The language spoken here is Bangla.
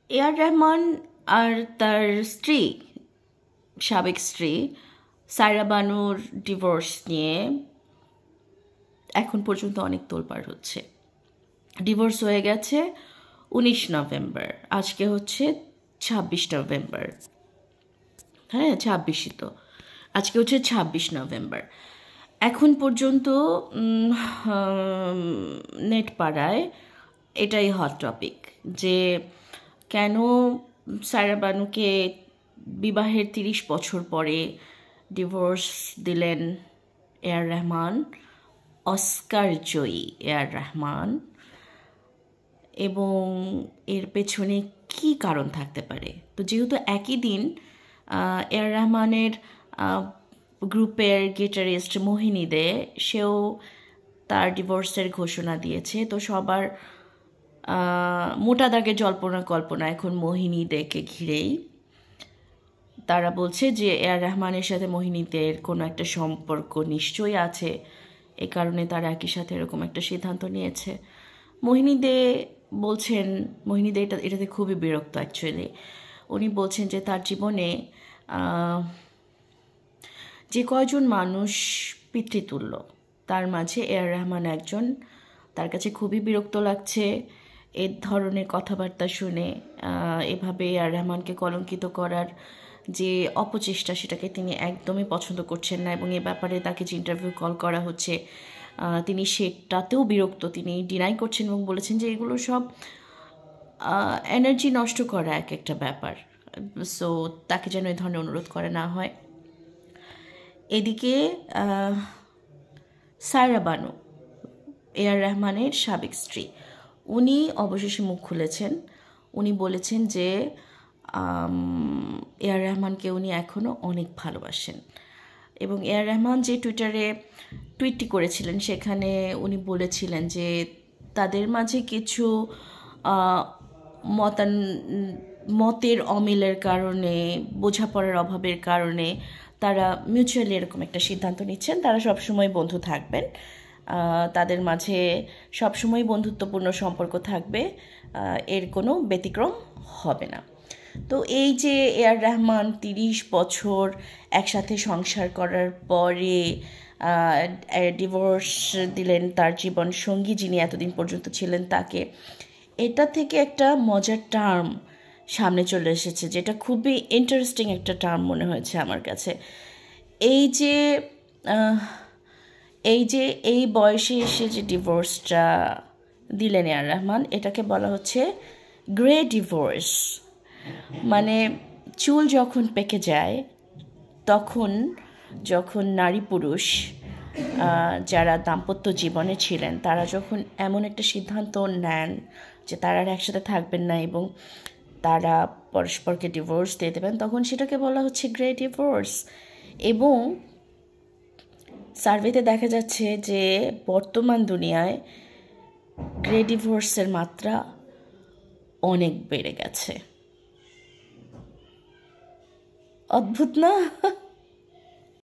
এআর রহমান আর তার স্ত্রী, সাবেক স্ত্রী সায়রা বানুর ডিভোর্স নিয়ে এখন পর্যন্ত অনেক তোলপাড় হচ্ছে। ডিভোর্স হয়ে গেছে 19 নভেম্বর, আজকে হচ্ছে 26 নভেম্বর। হ্যাঁ, 26ই তো, আজকে হচ্ছে 26 নভেম্বর। এখন পর্যন্ত নেট পাড়ায় এটাই হট টপিক যে কেন সায়রা বানুকে বিবাহের 30 বছর পরে ডিভোর্স দিলেন এআর রহমান, অস্কার জয়ী এআর রহমান, এবং এর পেছনে কি কারণ থাকতে পারে। তো যেহেতু একই দিন এআর রহমানের গ্রুপের গিটারিস্ট মোহিনী দে, সেও তার ডিভোর্সের ঘোষণা দিয়েছে, তো সবার মোটা দাগে জল্পনা কল্পনা এখন মোহিনী দেকে ঘিরেই। তারা বলছে যে এআর রহমানের সাথে মোহিনী দের কোনো একটা সম্পর্ক নিশ্চয়ই আছে, এ কারণে তারা একই সাথে এরকম একটা সিদ্ধান্ত নিয়েছে। মোহিনী দে বলছেন, মোহিনী দে এটাতে খুবই বিরক্ত অ্যাকচুয়ালি। উনি বলছেন যে তার জীবনে যে কয়জন মানুষ পিতৃতুল্য, তার মাঝে এআর রহমান একজন। তার কাছে খুবই বিরক্ত লাগছে এ ধরনের কথাবার্তা শুনে। এভাবে এআর রহমানকে কলঙ্কিত করার যে অপচেষ্টা, সেটাকে তিনি একদমই পছন্দ করছেন না, এবং এ ব্যাপারে তাকে যে ইন্টারভিউ কল করা হচ্ছে তিনি সেটাতেও বিরক্ত। তিনি ডিনাই করছেন এবং বলেছেন যে এগুলো সব এনার্জি নষ্ট করা এক একটা ব্যাপার, সো তাকে যেন এই ধরনের অনুরোধ করা না হয়। এদিকে সায়রা বানু, এআর রহমানের সাবেক স্ত্রী, উনি অবশেষে মুখ খুলেছেন। উনি বলেছেন যে এআর রহমানকে উনি এখনও অনেক ভালোবাসেন, এবং এআর রহমান যে টুইটারে টুইটটি করেছিলেন সেখানে উনি বলেছিলেন যে তাদের মাঝে কিছু মতের অমিলের কারণে, বোঝাপড়ার অভাবের কারণে তারা মিউচুয়ালি এরকম একটা সিদ্ধান্ত নিচ্ছেন। তারা সবসময় বন্ধু থাকবেন, তাদের মাঝে সবসময় বন্ধুত্বপূর্ণ সম্পর্ক থাকবে, এর কোনো ব্যতিক্রম হবে না। তো এই যে এআর রহমান 30 বছর একসাথে সংসার করার পরে ডিভোর্স দিলেন তার জীবন সঙ্গী যিনি এতদিন পর্যন্ত ছিলেন তাকে, এটা থেকে একটা মজার টার্ম সামনে চলে এসেছে, যেটা খুবই ইন্টারেস্টিং একটা টার্ম মনে হয়েছে আমার কাছে। এই বয়সে এসে যে ডিভোর্সটা দিলেন এআর রহমান, এটাকে বলা হচ্ছে গ্রে ডিভোর্স। মানে চুল যখন পেকে যায়, তখন যখন নারী পুরুষ যারা দাম্পত্য জীবনে ছিলেন তারা যখন এমন একটা সিদ্ধান্ত নেন যে তারা আর একসাথে থাকবেন না এবং তারা পরস্পরকে ডিভোর্স দিয়ে দেবেন, তখন সেটাকে বলা হচ্ছে গ্রে ডিভোর্স। এবং সার্ভেতে দেখা যাচ্ছে যে বর্তমান দুনিয়ায় গ্রে ডিভোর্সের মাত্রা অনেক বেড়ে গেছে। অদ্ভুত না?